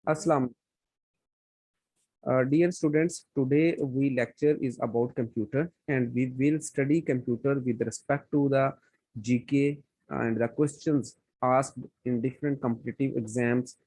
Aslam, dear students, today we lecture is about computer and we will study computer with respect to the GK and the questions asked in different competitive exams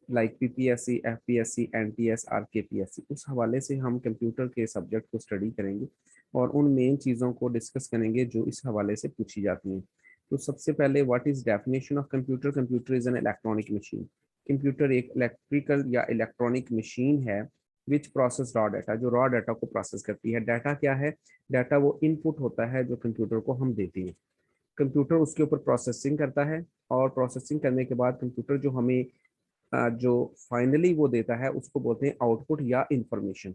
like PPSC, FPSC, NTS, RKPSC। उस हवाले से हम computer के subject को study करेंगे और उन main चीज़ों को डिस्कस करेंगे जो इस हवाले से पूछी जाती हैं। तो सबसे पहले what is definition of computer. Computer is an electronic machine. Computer एक इलेक्ट्रिकल या इलेक्ट्रॉनिक मशीन है विच प्रोसेस रॉ डाटा, जो रॉ डाटा को प्रोसेस करती है। डाटा क्या है? डाटा वो इनपुट होता है जो कंप्यूटर को हम देते हैं। कंप्यूटर उसके ऊपर प्रोसेसिंग करता है और प्रोसेसिंग करने के बाद कंप्यूटर जो हमें जो फाइनली वो देता है उसको बोलते हैं आउटपुट या information.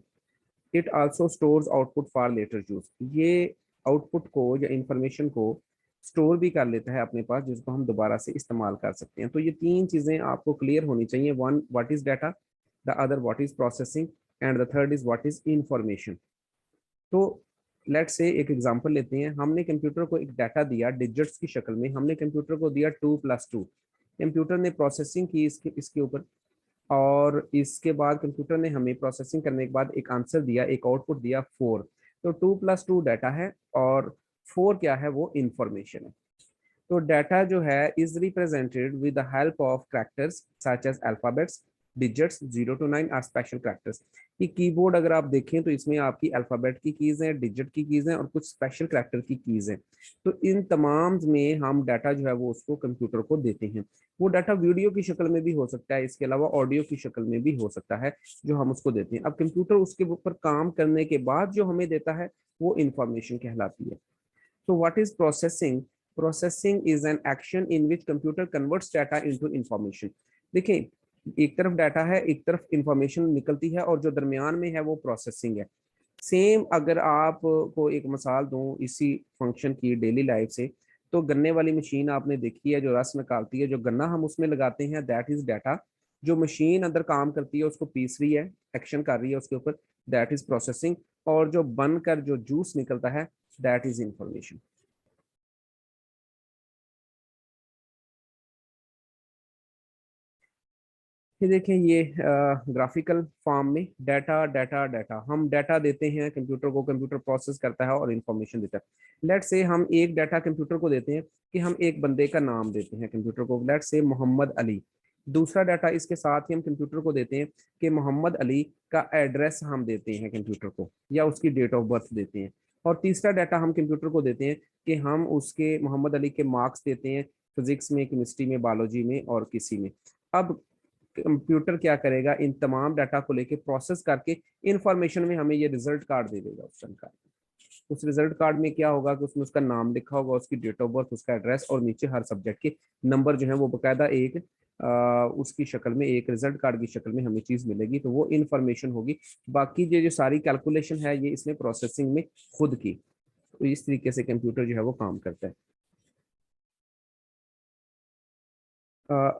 It also stores output for later use. ये आउटपुट को या इंफॉर्मेशन को स्टोर भी कर लेता है अपने पास, जिसको हम दोबारा से इस्तेमाल कर सकते हैं। तो ये तीन चीजें आपको क्लियर होनी चाहिए। One, what is data, the other what is processing and the third is what is information. तो लेट्स से एक एग्जांपल लेते हैं। हमने कंप्यूटर को एक डाटा दिया डिजिट्स की शक्ल में। हमने कंप्यूटर को दिया 2+2। कंप्यूटर ने प्रोसेसिंग की इसके ऊपर और इसके बाद कंप्यूटर ने हमें प्रोसेसिंग करने के बाद एक आंसर दिया, एक आउटपुट दिया 4। तो 2+2 डाटा है और 4 क्या है? वो इंफॉर्मेशन है। तो डाटा जो है is represented with the help of characters such as alphabets, digits 0 to 9 or special characters. ये कीबोर्ड अगर आप देखें तो इसमें आपकी अल्फाबेट की कीज हैं, डिजिट की कीज हैं और कुछ स्पेशल कैरेक्टर की कीज हैं। तो इन तमाम में हम डाटा जो है वो उसको कंप्यूटर को देते हैं। वो डाटा वीडियो की शक्ल में भी हो सकता है, इसके अलावा ऑडियो की शक्ल में भी हो सकता है जो हम उसको देते हैं। अब कंप्यूटर उसके ऊपर काम करने के बाद जो हमें देता है वो इंफॉर्मेशन कहलाती है। So what is processing? Processing is an action in which computer converts data into information. देखिए, एक तरफ डाटा है, एक तरफ इंफॉर्मेशन निकलती है और जो दरमियान में है वो प्रोसेसिंग है। सेम अगर आप को एक मिसाल दूं इसी फंक्शन की डेली लाइफ से, तो गन्ने वाली मशीन आपने देखी है जो रस निकालती है, जो गन्ना हम उसमें लगाते हैं दैट इज डाटा। जो मशीन अंदर काम करती है उसको पीस रही है, एक्शन कर रही है उसके ऊपर, दैट इज प्रोसेसिंग। और जो बनकर जो जूस निकलता है दैट इज इंफॉर्मेशन। ये देखें, ये ग्राफिकल फॉर्म में डाटा डाटा डाटा हम डाटा देते हैं कंप्यूटर को, कंप्यूटर प्रोसेस करता है और इंफॉर्मेशन देता है। लेट्स से हम एक डाटा कंप्यूटर को देते हैं कि हम एक बंदे का नाम देते हैं कंप्यूटर को, लेट्स से मोहम्मद अली। दूसरा डाटा इसके साथ ही हम कंप्यूटर को देते हैं कि मोहम्मद अली का एड्रेस हम देते हैं कंप्यूटर को या उसकी डेट ऑफ बर्थ देते हैं। और तीसरा डाटा हम कंप्यूटर को देते हैं कि हम उसके मोहम्मद अली के मार्क्स देते हैं फिजिक्स में, केमिस्ट्री में, बायोलॉजी में और किसी में। अब कंप्यूटर क्या करेगा? इन तमाम डाटा को लेके प्रोसेस करके इंफॉर्मेशन में हमें ये रिजल्ट कार्ड दे देगा। उस रिजल्ट कार्ड में क्या होगा कि उसमें उसका नाम लिखा होगा, उसकी डेट ऑफ बर्थ, उसका एड्रेस और नीचे हर सब्जेक्ट के नंबर जो है वो बकायदा एक उसकी शक्ल में, एक रिजल्ट कार्ड की शक्ल में हमें चीज मिलेगी। तो वो इंफॉर्मेशन होगी। बाकी ये जो सारी कैलकुलेशन है ये इसने प्रोसेसिंग में खुद की। तो इस तरीके से कंप्यूटर जो है वो काम करता है।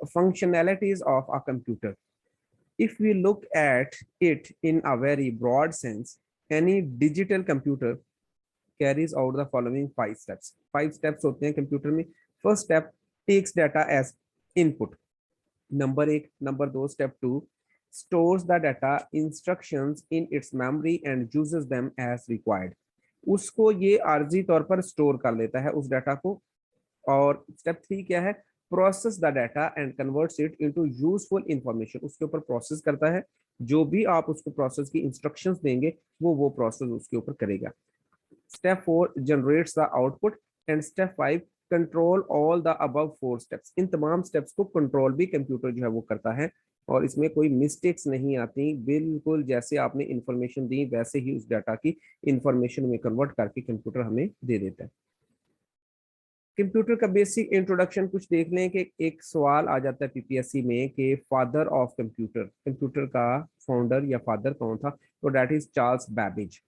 Functionalities of a computer. If we look at it in a very broad sense, any digital computer carries out the following 5 steps. 5 steps होते हैं कंप्यूटर में। First step takes data as input. Number 1, number 2, step 2 stores the data instructions in its memory and uses them as required. उसको ये आर्जी तौर पर store कर लेता है उस डाटा को। और स्टेप 3 क्या है? Process the data and converts it into useful information. उसके ऊपर प्रोसेस करता है, जो भी आप उसको प्रोसेस की इंस्ट्रक्शंस देंगे वो प्रोसेस उसके ऊपर करेगा। Step 4 generates the output and step 5 control all the above 4 steps. इन तमाम स्टेप्स को कंट्रोल भी कंप्यूटर जो है वो करता है और इसमें कोई मिस्टेक्स नहीं आती। बिल्कुल जैसे आपने इंफॉर्मेशन दी वैसे ही उस डाटा की इंफॉर्मेशन में कन्वर्ट करके कंप्यूटर हमें दे देता है। कंप्यूटर का बेसिक इंट्रोडक्शन कुछ देख लें कि एक सवाल आ जाता है पीपीएससी में कि फादर ऑफ कंप्यूटर, कंप्यूटर का फाउंडर या फादर कौन था? तो that is Charles Babbage.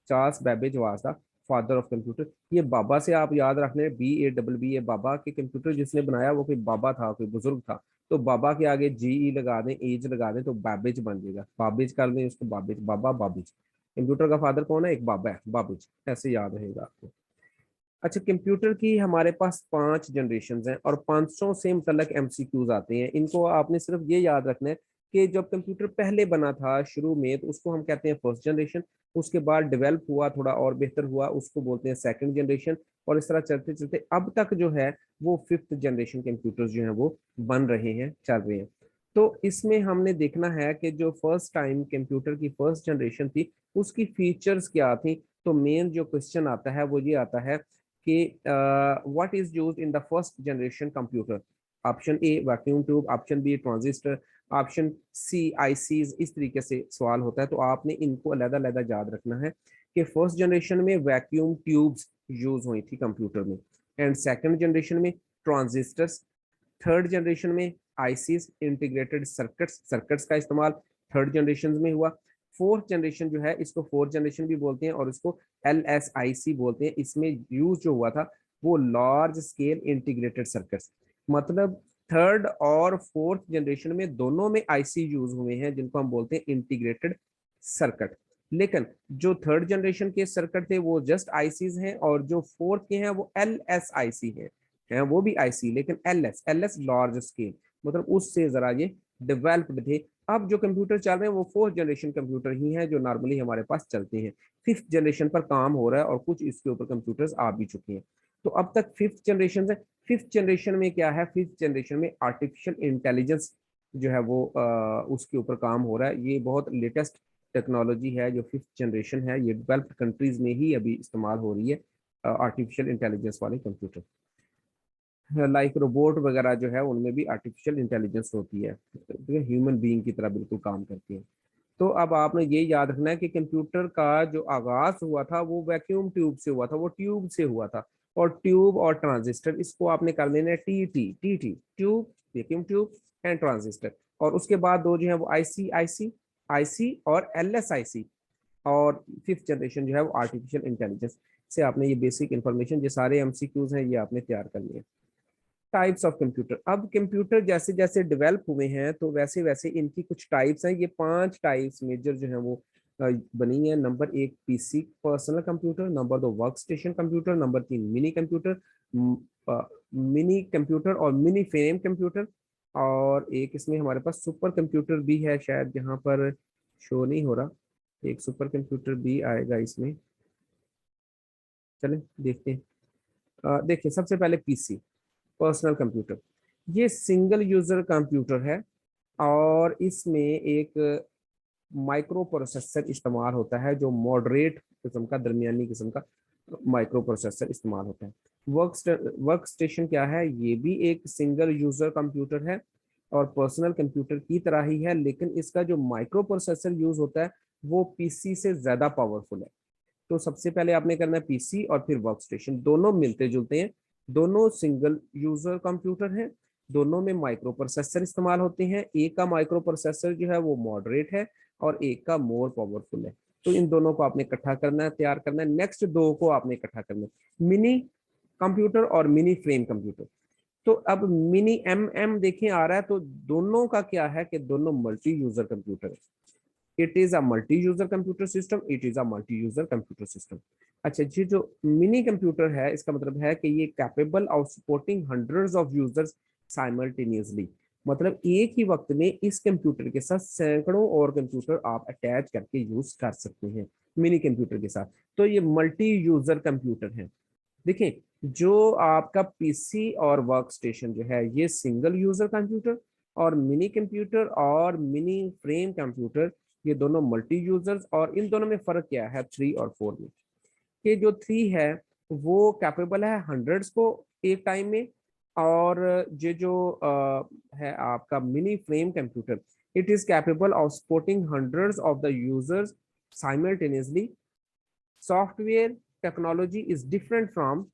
Charles Babbage was the father of computer. ये बाबा से आप याद रख लें, BABB, ये बाबा के कंप्यूटर जिसने बनाया वो कोई बाबा था, कोई बुजुर्ग था। तो बाबा के आगे GE लगा दें, एज लगा दें तो बैबेज बन जाएगा। बाबेज कर दें उसको, बाबेज, बाबा बाबेज। कंप्यूटर का फादर कौन है? एक बाबा है, बाबेज। ऐसे याद रहेगा आपको। अच्छा, कंप्यूटर की हमारे पास 5 जनरेशन हैं और 500 से मुतल्लक MCQs आते हैं। इनको आपने सिर्फ ये याद रखना है कि जब कंप्यूटर पहले बना था शुरू में तो उसको हम कहते हैं फर्स्ट जनरेशन, उसके बाद डेवलप हुआ, थोड़ा और बेहतर हुआ, उसको बोलते हैं सेकंड जनरेशन, और इस तरह चलते चलते अब तक जो है वो फिफ्थ जनरेशन कंप्यूटर्स जो है वो बन रहे हैं, चल रहे हैं। तो इसमें हमने देखना है कि जो फर्स्ट टाइम कंप्यूटर की फर्स्ट जनरेशन थी उसकी फीचर्स क्या थी। तो मेन जो क्वेश्चन आता है वो ये आता है कि what is used in the first generation computer. Option A vacuum tube, option B transistor, option C ICs. इस तरीके से सवाल होता है, तो आपने इनको अलग-अलग याद रखना है कि फर्स्ट जनरेशन में वैक्यूम ट्यूब्स यूज हुई थी कंप्यूटर में, एंड सेकंड जनरेशन में ट्रांजिस्टर्स, थर्ड जनरेशन में आईसीज इंटीग्रेटेड सर्किट्स, सर्किट्स का इस्तेमाल थर्ड जनरेशन में हुआ। फोर्थ जनरेशन जो है इसको फोर्थ जनरेशन भी बोलते हैं और इसको LSIC बोलते हैं। इसमें यूज जो हुआ था वो लार्ज स्केल इंटीग्रेटेड सर्किट्स, मतलब थर्ड और फोर्थ जनरेशन में दोनों में आईसी यूज हुए हैं जिनको हम बोलते हैं इंटीग्रेटेड सर्किट। लेकिन जो थर्ड जनरेशन के सर्किट थे वो जस्ट आईसीज हैं, और जो फोर्थ के हैं वो LSIC हैं वो भी आईसी लेकिन एल एस लार्ज स्केल, मतलब उससे जरा ये डेवलप्ड थे। अब जो कंप्यूटर चल रहे हैं वो फोर्थ जनरेशन कंप्यूटर ही हैं जो नॉर्मली हमारे पास चलते हैं। फिफ्थ जनरेशन पर काम हो रहा है और कुछ इसके ऊपर कंप्यूटर्स आ भी चुके हैं। तो अब तक फिफ्थ जनरेशन है। फिफ्थ जनरेशन में क्या है, फिफ्थ जनरेशन में आर्टिफिशियल इंटेलिजेंस जो है वो उसके ऊपर काम हो रहा है। ये बहुत लेटेस्ट टेक्नोलॉजी है जो फिफ्थ जनरेशन है, ये डेवलप्ड कंट्रीज में ही अभी इस्तेमाल हो रही है आर्टिफिशियल इंटेलिजेंस वाले कंप्यूटर। लाइक रोबोट वगैरह जो है उनमें भी आर्टिफिशियल इंटेलिजेंस होती है, ह्यूमन बीइंग की तरह बिल्कुल काम करती है। तो अब आपने ये याद रखना है कि कंप्यूटर का जो आगाज हुआ था वो वैक्यूम ट्यूब से हुआ था, वो ट्यूब से हुआ था। और ट्यूब और ट्रांजिस्टर इसको आपने कर लेना है T T tube, vacuum tube and transistor. और उसके बाद दो जो है वो आईसी और LSIC। और फिफ्थ जनरेशन जो है वो आर्टिफिशियल इंटेलिजेंस। से आपने ये बेसिक इंफॉर्मेशन, ये सारे MCQs हैं, ये आपने तैयार कर लिए। टाइप्स ऑफ कंप्यूटर, अब कंप्यूटर जैसे जैसे डेवलप हुए हैं तो वैसे वैसे इनकी कुछ टाइप्स हैं। ये 5 टाइप्स मेजर जो है वो बनी है। Number 1 PC personal computer, number 2 work station computer, number 3 mini computer, mini computer और मिनी फ्रेम कंप्यूटर, और एक इसमें हमारे पास सुपर कंप्यूटर भी है, शायद यहाँ पर शो नहीं हो रहा। एक सुपर कंप्यूटर भी आएगा इसमें, चलें देखते हैं। देखिए सबसे पहले पीसी पर्सनल कंप्यूटर, ये सिंगल यूजर कंप्यूटर है और इसमें एक माइक्रो प्रोसेसर इस्तेमाल होता है जो मॉडरेट किस्म का, दरमियानी किस्म का माइक्रो प्रोसेसर इस्तेमाल होता है। वर्क स्टेशन क्या है, ये भी एक सिंगल यूजर कंप्यूटर है और पर्सनल कंप्यूटर की तरह ही है, लेकिन इसका जो माइक्रो प्रोसेसर यूज होता है वो पीसी से ज्यादा पावरफुल है। तो सबसे पहले आपने करना है पीसी और फिर वर्क स्टेशन, दोनों मिलते जुलते हैं, दोनों सिंगल यूजर कंप्यूटर हैं, दोनों में माइक्रो प्रोसेसर इस्तेमाल होते हैं। एक का माइक्रो प्रोसेसर जो है वो मॉडरेट है और एक का मोर पावरफुल है। तो इन दोनों को आपने इकट्ठा करना है, तैयार करना है। नेक्स्ट दो को आपने इकट्ठा करना है, मिनी कंप्यूटर और मिनी फ्रेम कंप्यूटर। तो अब मिनी देखें आ रहा है, तो दोनों का क्या है कि दोनों मल्टी यूजर कंप्यूटर है। It is a multi user computer system, it is a multi user computer system. अच्छा, ये जो मिनी कंप्यूटर है इसका मतलब है कि ये capable of supporting hundreds of users simultaneously, मतलब एक ही वक्त में इस कंप्यूटर के साथ सैकड़ों और कंप्यूटर आप अटैच करके यूज कर सकते हैं मिनी कंप्यूटर के साथ। तो ये मल्टी यूजर कंप्यूटर है। देखिए जो आपका पीसी और वर्क स्टेशन जो है ये सिंगल यूजर कंप्यूटर, और मिनी कंप्यूटर और मिनी फ्रेम कंप्यूटर ये दोनों मल्टी यूजर्स। और इन दोनों में फर्क क्या है 3 और 4 में, कि जो 3 है वो कैपेबल है हंड्रेड्स को एक टाइम में, और ये जो है आपका mini frame computer, it is capable of supporting hundreds of the users simultaneously. Software technology is different from,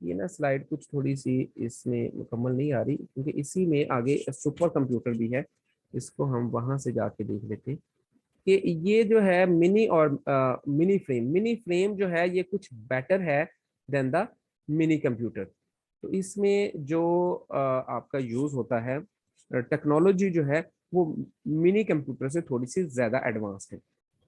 ये ना स्लाइड कुछ थोड़ी सी इसमें मुकम्मल नहीं आ रही क्योंकि इसी में आगे सुपर कंप्यूटर भी है, इसको हम वहां से जाके देख लेते हैं कि ये जो है मिनी और मिनी फ्रेम जो है ये कुछ बेटर है देन द मिनी कंप्यूटर। तो इसमें जो आपका यूज होता है टेक्नोलॉजी जो है वो मिनी कंप्यूटर से थोड़ी सी ज्यादा एडवांस है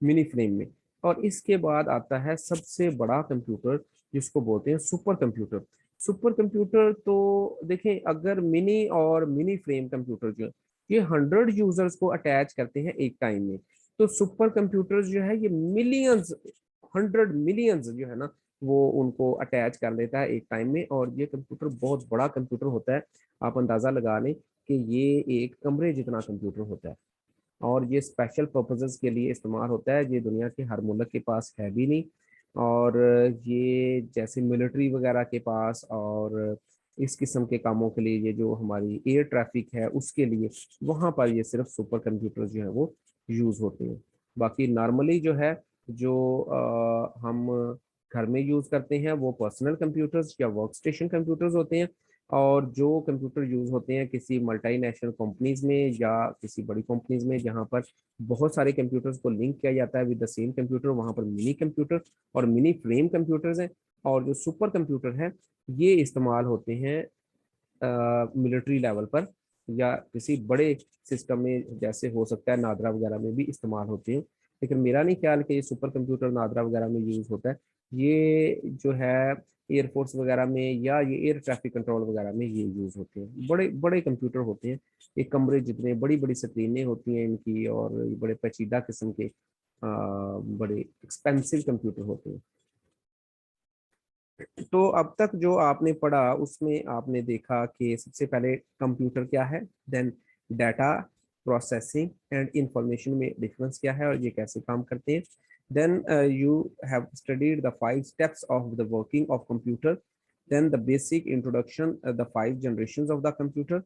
मिनी फ्रेम में। और इसके बाद आता है सबसे बड़ा कंप्यूटर जिसको बोलते हैं सुपर कंप्यूटर। सुपर कंप्यूटर तो देखें, अगर मिनी और मिनी फ्रेम कंप्यूटर जो ये 100 यूजर्स को अटैच करते हैं एक टाइम में। तो सुपर कंप्यूटर्स जो है ये मिलियंस, 100 मिलियंस जो है ना वो उनको अटैच कर लेता है एक टाइम में। और ये कंप्यूटर बहुत बड़ा कंप्यूटर होता है, आप अंदाजा लगा लें कि ये एक कमरे जितना कंप्यूटर होता है। और ये स्पेशल पर्पसेस के लिए इस्तेमाल होता है, ये दुनिया के हर मुल्क के पास है भी नहीं। और ये जैसे मिलिट्री वगैरह के पास और इस किस्म के कामों के लिए, ये जो हमारी एयर ट्रैफिक है उसके लिए, वहाँ पर ये सिर्फ सुपर कंप्यूटर जो है वो यूज़ होते हैं। बाकी नॉर्मली जो है जो हम घर में यूज़ करते हैं वो पर्सनल कंप्यूटर्स या वर्क स्टेशन कंप्यूटर्स होते हैं। और जो कंप्यूटर यूज होते हैं किसी मल्टीनेशनल कंपनीज में या किसी बड़ी कंपनीज में जहां पर बहुत सारे कंप्यूटर्स को लिंक किया जाता है विद द सेम कंप्यूटर, वहां पर मिनी कंप्यूटर और मिनी फ्रेम कंप्यूटर्स हैं। और जो सुपर कंप्यूटर है ये इस्तेमाल होते हैं मिलिट्री लेवल पर या किसी बड़े सिस्टम में, जैसे हो सकता है नादरा वगैरह में भी इस्तेमाल होते हैं। लेकिन मेरा नहीं ख्याल कि ये सुपर कंप्यूटर नादरा वगैरह में यूज होता है। ये जो है एयरफोर्स वगैरह में या ये एयर ट्रैफिक कंट्रोल वगैरह में ये यूज होते हैं। बड़े बड़े कंप्यूटर होते हैं, एक कमरे जितने, बड़ी बड़ी स्क्रीनें होती हैं इनकी, और ये बड़े पेचीदा किस्म के बड़े एक्सपेंसिव कंप्यूटर होते हैं। तो अब तक जो आपने पढ़ा उसमें आपने देखा कि सबसे पहले कंप्यूटर क्या है, then data processing and information में डिफरेंस क्या है और ये कैसे काम करते हैं। Then you have studied the 5 steps of the working of computer, then the basic introduction, the 5 generations of the computer,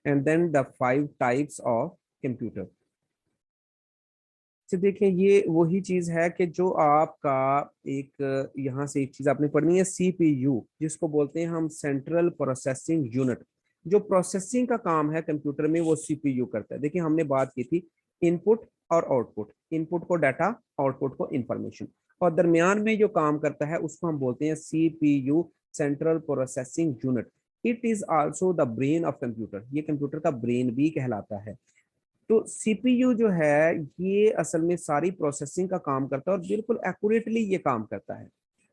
and then the 5 types of computer। तो देखें ये वही चीज है कि जो आपका एक यहाँ से एक चीज आपने पढ़नी है, सीपीयू जिसको बोलते हैं हम सेंट्रल प्रोसेसिंग यूनिट। जो प्रोसेसिंग का काम है कंप्यूटर में वो सीपीयू करता है। देखिए हमने बात की थी इनपुट और आउटपुट, इनपुट को डाटा, आउटपुट को इंफॉर्मेशन, और दरमियान में जो काम करता है उसको हम बोलते हैं CPU, central processing unit. It is also the brain of computer, ये कंप्यूटर का ब्रेन भी कहलाता है। तो सीपीयू जो है ये असल में सारी प्रोसेसिंग का काम करता है और बिल्कुल एक्यूरेटली ये काम करता है।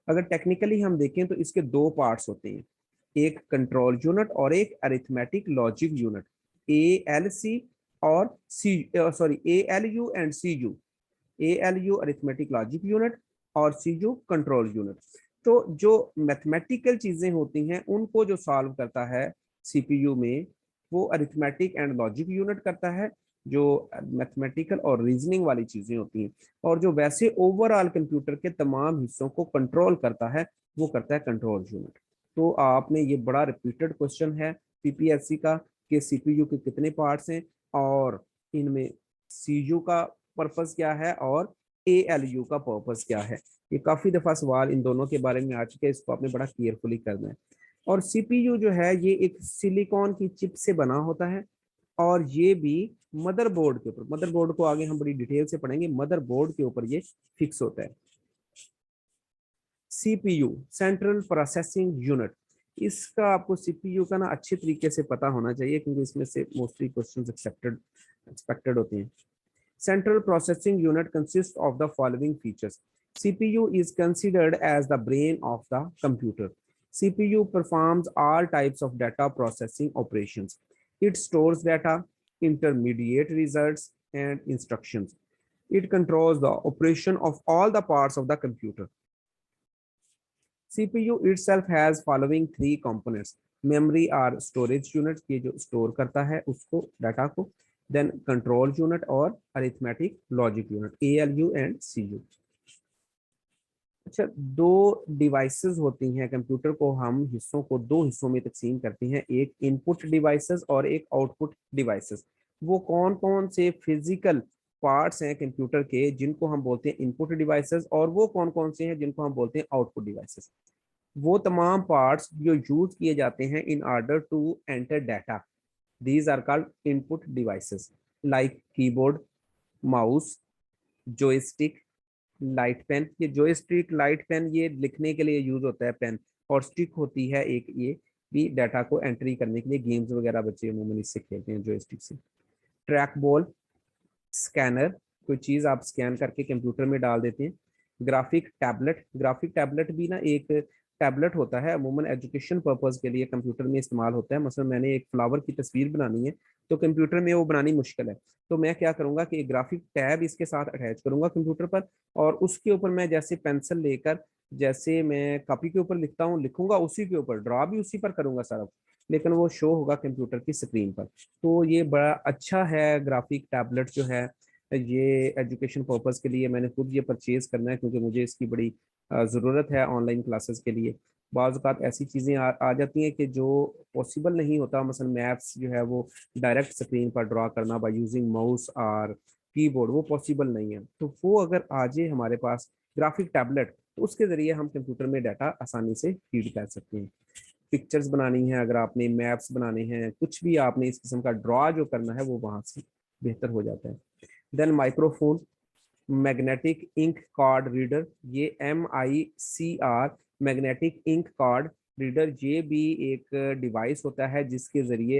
अगर टेक्निकली हम देखें तो इसके 2 पार्ट्स होते हैं, एक कंट्रोल यूनिट और एक arithmetic logic unit, A L C और C, sorry A L U and C U. A L U arithmetic logic unit और सी यू कंट्रोल यूनिट। तो जो मैथमेटिकल चीजें होती हैं उनको जो सॉल्व करता है सीपीयू में वो अरिथमेटिक एंड लॉजिक यूनिट करता है, जो मैथमेटिकल और रीजनिंग वाली चीजें होती हैं। और जो वैसे ओवरऑल कंप्यूटर के तमाम हिस्सों को कंट्रोल करता है वो करता है कंट्रोल यूनिट। तो आपने ये बड़ा रिपीटेड क्वेश्चन है पीपीएससी का कि सीपीयू के कितने पार्ट्स हैं और इनमें सीयू का पर्पस क्या है और एएलयू का पर्पस क्या है। ये काफी दफा सवाल इन दोनों के बारे में आ चुके हैं, इसको आपने बड़ा केयरफुली करना है। और सीपीयू जो है ये एक सिलिकॉन की चिप से बना होता है और ये भी मदरबोर्ड के ऊपर, मदरबोर्ड को आगे हम बड़ी डिटेल से पढ़ेंगे, मदरबोर्ड के ऊपर ये फिक्स होता है। सीपीयू सेंट्रल प्रोसेसिंग यूनिट, इसका आपको सीपीयू का ना अच्छे तरीके से पता होना चाहिए क्योंकि इसमें से मोस्टली क्वेश्चंस एक्सपेक्टेड होते हैं। Central processing unit consists of the following features. CPU is considered as the brain of the computer. CPU performs all types of data processing operations. It stores data, intermediate results, and instructions. It controls the operation of all the parts of the computer. CPU itself has following 3 components. Memory or storage unit, ये जो store करता है उसको, data को, then control unit और arithmetic logic unit, ALU and CU. अच्छा, 2 devices होती हैं कंप्यूटर को, हम हिस्सों को 2 हिस्सों में तकसीम करते हैं, एक इनपुट डिवाइसेस और एक आउटपुट डिवाइसेस। वो कौन कौन से फिजिकल पार्ट्स हैं कंप्यूटर के जिनको हम बोलते हैं इनपुट डिवाइसेस, और वो कौन कौन से हैं जिनको हम बोलते हैं आउटपुट डिवाइसेस। वो तमाम पार्ट्स जो यूज किए जाते हैं in order to enter data, these are called input devices like keyboard, mouse, joystick, light pen. ये joystick लाइट पेन ये लिखने के लिए यूज होता है पेन, और स्टिक होती है एक, ये भी डाटा को एंट्री करने के लिए, गेम्स वगैरह बच्चे अमूमन इससे खेलते हैं joystick से। ट्रैक बॉल, स्कैनर, कोई चीज आप स्कैन करके कंप्यूटर में डाल देते हैं। ग्राफिक टैबलेट, ग्राफिक टैबलेट भी ना एक टैबलेट होता है अमूमन एजुकेशन पर्पज के लिए कंप्यूटर में इस्तेमाल होता है। मसलन मैंने एक फ्लावर की तस्वीर बनानी है तो कंप्यूटर में वो बनानी मुश्किल है, तो मैं क्या करूंगा कि एक ग्राफिक टैब इसके साथ अटैच करूंगा कंप्यूटर पर, और उसके ऊपर मैं जैसे पेंसिल लेकर जैसे मैं कॉपी के ऊपर लिखता हूँ लिखूंगा उसी के ऊपर, ड्रा भी उसी पर करूंगा सारा, लेकिन वो शो होगा कंप्यूटर की स्क्रीन पर। तो ये बड़ा अच्छा है ग्राफिक टैबलेट जो है, ये एजुकेशन पर्पज के लिए मैंने खुद ये परचेज करना है क्योंकि मुझे इसकी बड़ी ज़रूरत है ऑनलाइन क्लासेस के लिए। बाज़ औक़ात ऐसी चीज़ें आ जाती हैं कि जो पॉसिबल नहीं होता, मसलन मैप्स जो है वो डायरेक्ट स्क्रीन पर ड्रा करना बाय यूजिंग माउस और कीबोर्ड वो पॉसिबल नहीं है। तो वो अगर आ जाए हमारे पास ग्राफिक टैबलेट, तो उसके ज़रिए हम कंप्यूटर में डाटा आसानी से फीड कर सकते हैं। पिक्चर्स बनानी है, अगर आपने मैप्स बनाने हैं, कुछ भी आपने इस किस्म का ड्रा जो करना है वो वहाँ से बेहतर हो जाता है। Then microphone, magnetic ink card reader, ये MICR magnetic ink card reader, ये भी एक डिवाइस होता है जिसके ज़रिए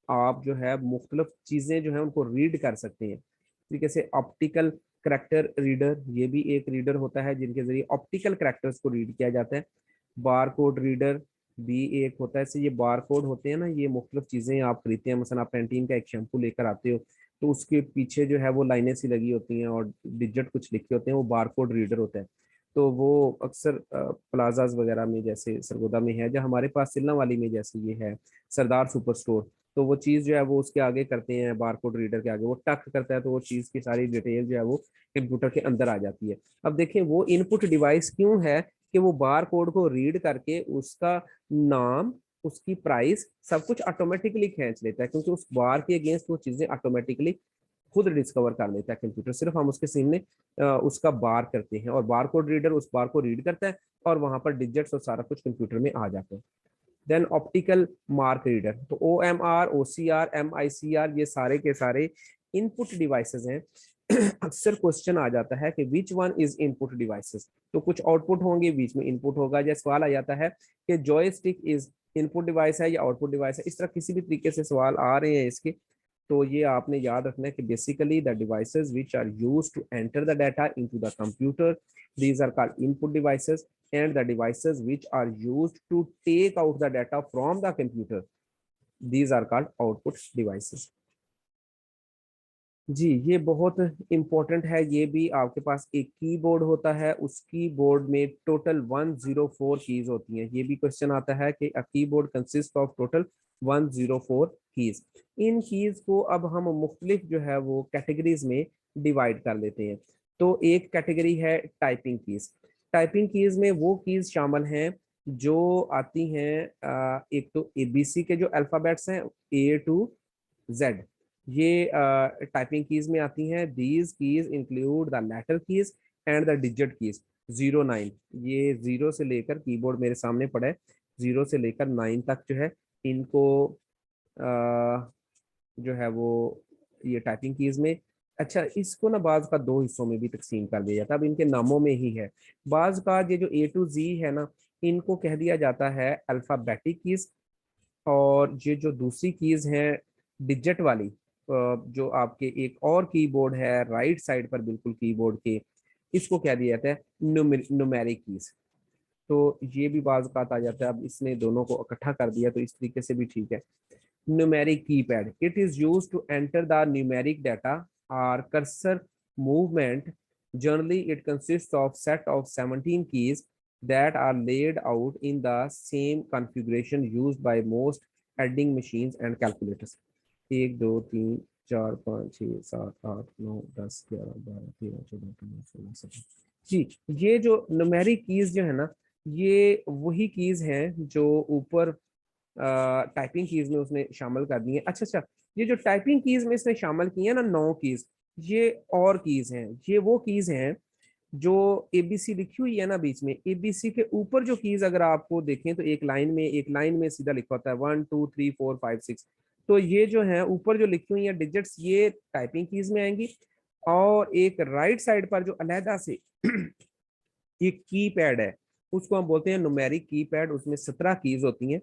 आप जो है मुख्तलिफ चीज़ें जो है उनको रीड कर सकते हैं। तरीके से ऑप्टिकल करैक्टर रीडर, ये भी एक रीडर होता है जिनके ज़रिए ऑप्टिकल करैक्टर्स को रीड किया जाता है। बार कोड रीडर भी एक होता है। ऐसे ये बार कोड होते हैं ना, ये मुख्तलिफ चीज़ें आप खरीदते हैं, मसलन आप कैंटीन का एक शैम्पू लेकर आते हो तो उसके पीछे जो है वो लाइनें सी लगी होती हैं और डिजिट कुछ लिखे होते हैं, वो बार कोड रीडर होता है। तो वो अक्सर प्लाजाज वगैरह में जैसे सरगोदा में है, जहाँ हमारे पास सिल्ला वाली में जैसे ये है सरदार सुपर स्टोर, तो वो चीज़ जो है वो उसके आगे करते हैं, बार कोड रीडर के आगे वो टक करता है तो वो चीज़ की सारी डिटेल जो है वो कंप्यूटर के अंदर आ जाती है। अब देखें वो इनपुट डिवाइस क्यों है कि वो बार कोड को रीड करके उसका नाम, उसकी प्राइस, सब कुछ ऑटोमेटिकली खींच लेता है, क्योंकि उस बार के अगेंस्ट वो चीजें ऑटोमेटिकली खुद डिस्कवर कर लेता है कंप्यूटर, सिर्फ हम उसके सामने उसका बार करते हैं और बार कोड रीडर उस बार को रीड करता है और वहां पर डिजिट्स और सारा कुछ कंप्यूटर में आ जाता है। देन ऑप्टिकल मार्क रीडर, तो OMR, OCR, MICR ये सारे के सारे इनपुट डिवाइसेस हैं। अक्सर क्वेश्चन आ जाता है कि which one is input devices, तो कुछ आउटपुट होंगे, बीच में इनपुट होगा। जैसे सवाल आ जाता है कि जॉयस्टिक इज इनपुट डिवाइस है या आउटपुट डिवाइस है, इस तरह किसी भी तरीके से सवाल आ रहे हैं इसके, तो ये आपने याद रखना है कि basically the devices which are used to enter the data into the computer, these are called input devices, and the devices which are used to take out the data from the computer, these are called output devices। जी ये बहुत important है, ये भी आपके पास एक keyboard होता है, उस कीबोर्ड में टोटल 104 कीज होती हैं। ये भी क्वेश्चन आता है कि a keyboard consist of total 104 keys. In keys को अब हम मुख्तलिफ जो है वो कैटेगरीज में डिवाइड कर लेते हैं। तो एक कैटेगरी है टाइपिंग कीज। टाइपिंग कीज में वो कीज शामिल हैं जो आती हैं, एक तो ABC के जो अल्फ़ाबेट्स हैं A to Z, ये टाइपिंग कीज में आती हैं। These keys include the letter keys and the digit keys 09, ये 0 से लेकर, कीबोर्ड मेरे सामने पड़ा है, 0 से लेकर 9 तक जो है इनको जो है वो ये टाइपिंग कीज में। अच्छा इसको ना बाज का दो हिस्सों में भी तकसीम कर दिया जाता है, अब इनके नामों में ही है। बाज का ये जो A to Z है ना, इनको कह दिया जाता है अल्फाबेटिक कीज, और ये जो दूसरी कीज है डिजिट वाली, जो आपके एक और कीबोर्ड है राइट साइड पर बिल्कुल कीबोर्ड के, इसको क्या दिया जाता है न्यूमेरिक कीज। तो ये भी बाज़ औक़ात आ जाता है। अब इसने दोनों को इकट्ठा कर दिया तो इस तरीके से भी ठीक है। Numeric keypad, it is used to enter the numeric data और cursor movement, generally it consist of set of 17 keys that are laid out in the same configuration used by most adding machines and calculators। 1 2 3 4 5 6 7 8 9 10 11 12 13 14 15 16 17 जी, ये जो numeric keys जो है ना, ये वही keys हैं जो ऊपर टाइपिंग कीज में उसने शामिल कर दी है। अच्छा अच्छा, ये जो टाइपिंग कीज में इसने शामिल की है ना 9 कीज, ये और कीज हैं, ये वो कीज हैं जो ABC लिखी हुई है ना बीच में, ABC के ऊपर जो कीज अगर आपको देखें तो एक लाइन में सीधा लिखा होता है 1 2 3 4 5 6, तो ये जो है ऊपर जो लिखी हुई है डिजिट्स, ये टाइपिंग कीज में आएंगी। और एक राइट साइड पर जो अलहदा से एक की पैड है, उसको हम बोलते हैं न्यूमेरिक की पैड, उसमें 17 कीज होती हैं।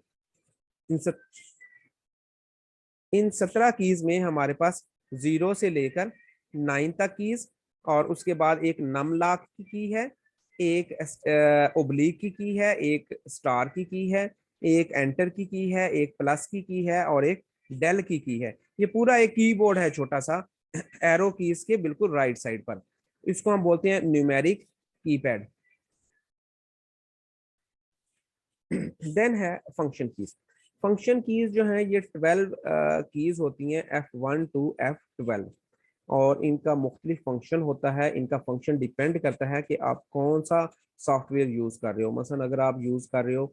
इन 17 कीज में हमारे पास 0 से लेकर 9 तक कीज, और उसके बाद एक नम लॉक की है, एक ओब्लिक की है, एक स्टार की है, एक एंटर की है, एक प्लस की है और एक डेल की है। ये पूरा एक कीबोर्ड है छोटा सा एरो कीज के बिल्कुल राइट साइड पर। इसको हम बोलते हैं न्यूमेरिक कीपैड। देन है फंक्शन कीज। फंक्शन कीज जो है ये 12 कीज होती हैं, F1 to F12, और इनका मुख्तलिफ फंक्शन होता है। इनका फंक्शन डिपेंड करता है कि आप कौन सा सॉफ्टवेयर यूज कर रहे हो। मसलन अगर आप यूज कर रहे हो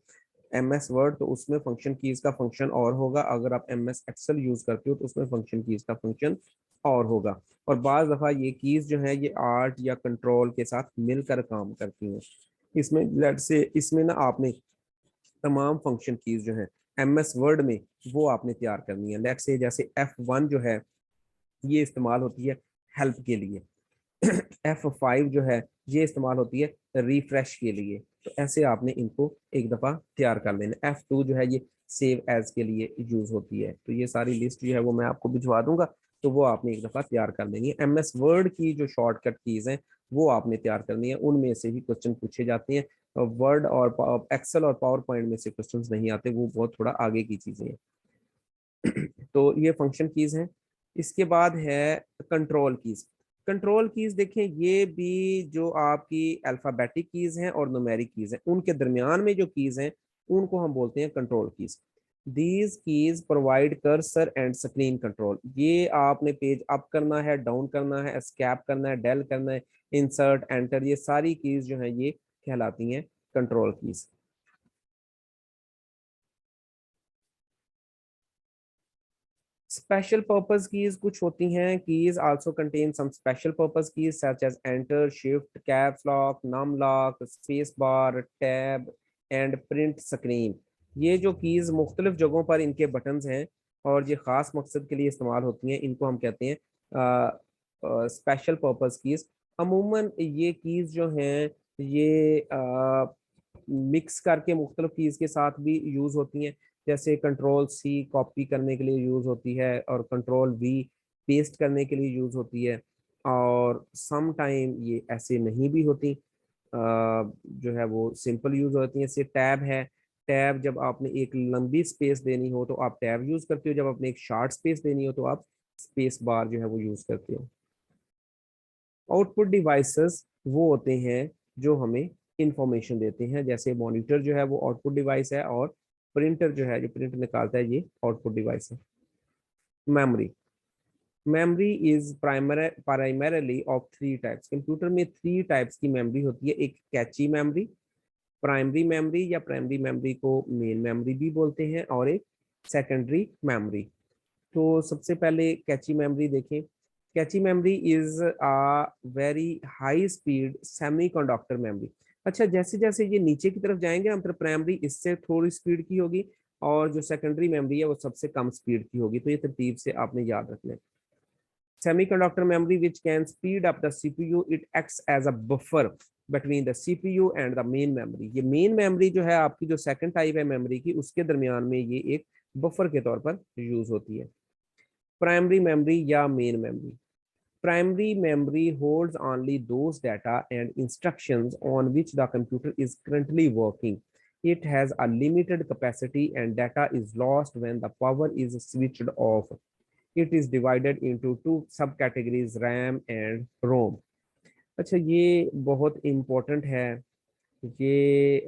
MS वर्ड तो उसमें फंक्शन कीज का फंक्शन और होगा, अगर आप MS एक्सेल यूज करते हो तो उसमें फंक्शन कीज का फंक्शन और होगा। और बाज दफा ये कीज जो है ये आर्ट या कंट्रोल के साथ मिलकर काम करती हैं। इसमें लेट से इसमें ना आपने तमाम फंक्शन कीज जो है MS वर्ड में वो आपने तैयार करनी है। लेट से जैसे F1 जो है ये इस्तेमाल होती है हेल्प के लिए, F5 जो है ये इस्तेमाल होती है रिफ्रेश के लिए। तो ऐसे आपने इनको एक दफा तैयार कर लेना। F2 जो है ये सेव एज के लिए यूज होती है। तो ये सारी लिस्ट जो है वो मैं आपको भिजवा दूंगा, तो वो आपने एक दफा तैयार कर लेनी है। MS वर्ड की जो शॉर्टकट कीज हैं वो आपने तैयार करनी है, उनमें से ही क्वेश्चन पूछे जाते हैं। वर्ड और एक्सेल और पावर पॉइंट में से क्वेश्चन नहीं आते, वो बहुत थोड़ा आगे की चीजें हैं। तो ये फंक्शन कीज हैं। इसके बाद है कंट्रोल कीज। कंट्रोल कीज देखें, ये भी जो आपकी अल्फाबेटिक कीज हैं और न्यूमेरिक कीज हैं उनके दरमियान में जो कीज हैं उनको हम बोलते हैं control keys. These keys provide cursor and screen control. ये आपने पेज अप करना है, डाउन करना है, एस्केप करना है, डेल करना है, इंसर्ट, एंटर, ये सारी कीज जो है ये कहलाती हैं control keys. Special purpose keys कुछ होती हैं। Keys also contain some special purpose keys such as enter, shift, caps lock, num lock, space bar, tab and print screen. ये जो कीज मुख्तलिफ जगहों पर इनके बटन्स हैं और ये खास मकसद के लिए इस्तेमाल होती हैं, इनको हम कहते हैं स्पेशल पर्पस कीज। अमूमन ये कीज जो हैं ये मिक्स करके मुख्तलिफ कीज के साथ भी यूज होती हैं। जैसे कंट्रोल C कॉपी करने के लिए यूज होती है और कंट्रोल V पेस्ट करने के लिए यूज होती है। और सम टाइम ये ऐसे नहीं भी होती, जो है वो सिंपल यूज होती है। जैसे टैब है, टैब जब आपने एक लंबी स्पेस देनी हो तो आप टैब यूज करते हो, जब आपने एक शॉर्ट स्पेस देनी हो तो आप स्पेस बार जो है वो यूज करते हो। आउटपुट डिवाइसेस वो होते हैं जो हमें इंफॉर्मेशन देते हैं। जैसे मॉनिटर जो है वो आउटपुट डिवाइस है, और प्रिंटर जो है जो प्रिंट निकालता है ये आउटपुट डिवाइस है। Memory. Memory is primarily of three types. Computer में थ्री टाइप्स की मेमोरी होती है। एक कैची मेमोरी, प्राइमरी मेमोरी या प्राइमरी मेमोरी को मेन मेमोरी भी बोलते हैं, और एक सेकेंडरी मेमोरी। तो सबसे पहले कैची मेमोरी देखें। Cache memory is a very high speed semiconductor memory. अच्छा, जैसे जैसे ये नीचे की तरफ जाएंगे हम, तो प्राइमरी इससे थोड़ी स्पीड की होगी और जो सेकेंडरी मेमोरी है वो सबसे कम स्पीड की होगी। तो ये तरतीब से आपने याद रखना है। Semiconductor memory which can speed up the CPU, it acts as a buffer between the CPU and the main memory। ये मेन मेमोरी जो है आपकी, जो सेकंड टाइप है मेमोरी की, उसके दरमियान में ये एक बफर के तौर पर यूज होती है। प्राइमरी मेमोरी या main memory. Primary memory holds only those data and instructions on which the computer is currently working. It has a limited capacity and data is lost when the power is switched off. It is divided into two subcategories, RAM and ROM। अच्छा, ये बहुत important है। ये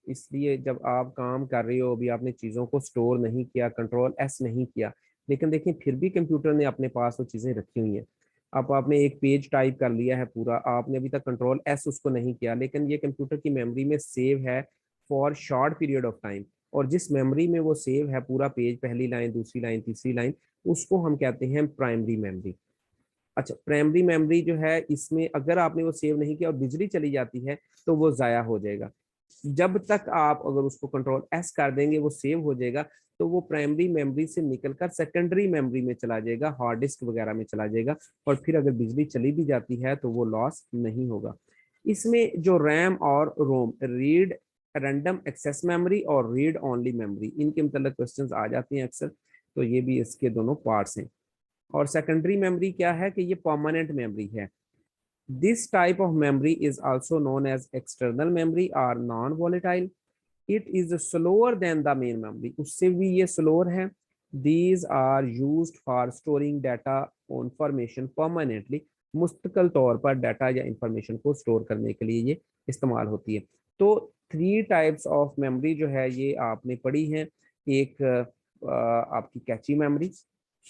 इसलिए जब आप काम कर रहे हो, अभी आपने चीज़ों को स्टोर नहीं किया, कंट्रोल S नहीं किया, लेकिन देखिए फिर भी कंप्यूटर ने अपने पास वो चीज़ें रखी हुई हैं। अब आपने एक पेज टाइप कर लिया है पूरा, आपने अभी तक कंट्रोल S उसको नहीं किया, लेकिन ये कंप्यूटर की मेमोरी में सेव है for short period of time. और जिस मेमोरी में वो सेव है पूरा पेज, पहली लाइन, दूसरी लाइन, तीसरी लाइन, उसको हम कहते हैं प्राइमरी मेमोरी। अच्छा, प्राइमरी मेमोरी जो है इसमें अगर आपने वो सेव नहीं किया और बिजली चली जाती है तो वो ज़ाया हो जाएगा। जब तक आप अगर उसको कंट्रोल S कर देंगे वो सेव हो जाएगा, तो वो प्राइमरी मेमोरी से निकलकर सेकेंडरी मेमोरी में चला जाएगा, हार्ड डिस्क वगैरह में चला जाएगा, और फिर अगर बिजली चली भी जाती है तो वो लॉस नहीं होगा। इसमें जो रैम और रोम, रीड रैंडम एक्सेस मेमोरी और रीड ओनली मेमोरी, इनके मतलब क्वेश्चंस आ जाते हैं अक्सर, तो ये भी इसके दोनों पार्ट्स हैं। और सेकेंडरी मेमोरी क्या है कि ये परमानेंट मेमोरी है। This type of memory is also known as external memory or non-volatile. It is slower than the main memory. उससे भी ये slower है. These are used for storing data or information permanently. मुस्तकिल तौर पर data या information को store करने के लिए ये इस्तेमाल होती है. तो 3 टाइप्स ऑफ मेमोरी जो है ये आपने पढ़ी है. एक आपकी कैची मेमोरी,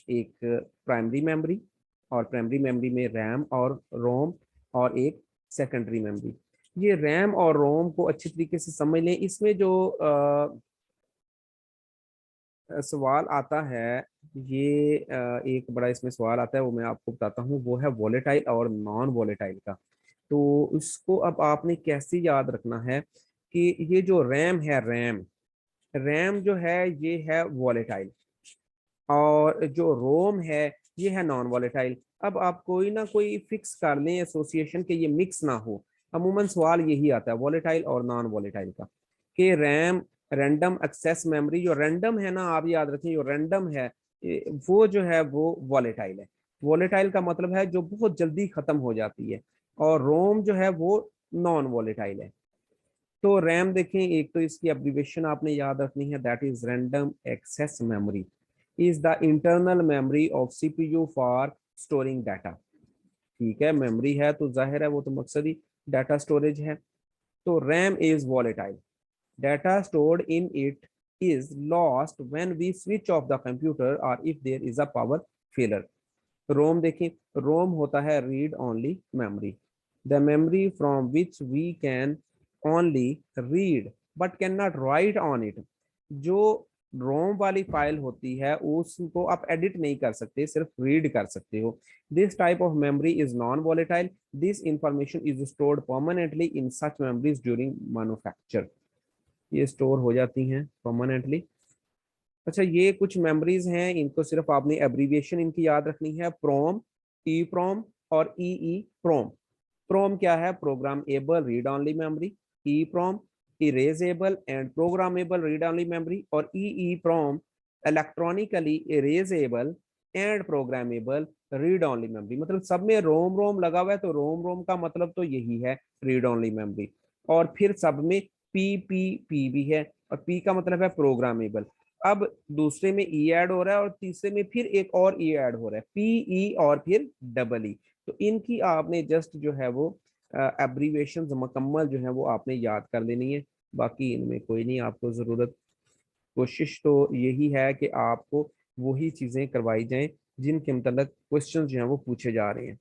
एक प्राइमरी मेमोरी, और प्राइमरी मेमोरी में रैम और रोम, और एक सेकेंडरी मेमोरी. ये रैम और रोम को अच्छी तरीके से समझ लें. इसमें जो सवाल आता है, ये एक बड़ा इसमें सवाल आता है, वो मैं आपको बताता हूँ. वो है वॉलेटाइल और नॉन वॉलेटाइल का. तो इसको अब आपने कैसे याद रखना है कि ये जो रैम है, रैम रैम जो है ये है वॉलेटाइल, और जो रोम है ये है नॉन वॉलेटाइल. अब आप कोई ना कोई फिक्स कर लें एसोसिएशन के ये मिक्स ना हो. अमूमन सवाल यही आता है वॉलेटाइल और नॉन वॉलेटाइल का, कि रैम रैंडम एक्सेस मेमोरी, जो रैंडम है ना, आप याद रखें, जो रैंडम है वो जो है वो वॉलेटाइल है. वॉलेटाइल का मतलब है जो बहुत जल्दी खत्म हो जाती है, और रोम जो है वो नॉन वॉलेटाइल है. तो रैम देखें, एक तो इसकी एब्रिविएशन आपने याद रखनी है, that is random access memory, is the internal memory of CPU for storing data. ठीक है, मेमोरी है तो जाहिर है वो तो मकसद ही डाटा स्टोरेज है. तो RAM is volatile. Data stored in it is lost when we switch off the computer or if there is a power failure. ROM देखें, रोम होता है read only memory, the memory from which we can only read but can not write on it. जो ROM वाली file होती है उसको आप edit नहीं कर सकते, सिर्फ रीड कर सकते हो. This type of memory is non volatile. This information is stored permanently in such memories during manufacture. ये स्टोर हो जाती हैं परमानेंटली. अच्छा, ये कुछ मेमोरीज हैं, इनको सिर्फ आपने एब्रीविएशन इनकी याद रखनी है. प्रोम, ई प्रोम और ई प्रोम. प्रोम क्या है? Programmable read only memory. E PROM erasable and programmable read only memory. और E PROM electronically erasable and programmable read only memory. मतलब सब में रोम रोम लगा हुआ है, तो रोम रोम का मतलब तो यही है, रीड ऑनली मेमोरी. और फिर सब में पी भी है, और पी का मतलब है प्रोग्रामेबल. अब दूसरे में ई ऐड हो रहा है, और तीसरे में फिर एक और ई ऐड हो रहा है, पीई और फिर डबल ई. तो इनकी आपने जस्ट जो है वो एब्रीवेशन मुकम्मल जो है वो आपने याद कर लेनी है. बाकी इनमें कोई नहीं आपको ज़रूरत. कोशिश तो यही है कि आपको वही चीज़ें करवाई जाएं जिनके मतलब क्वेश्चन जो हैं वो पूछे जा रहे हैं.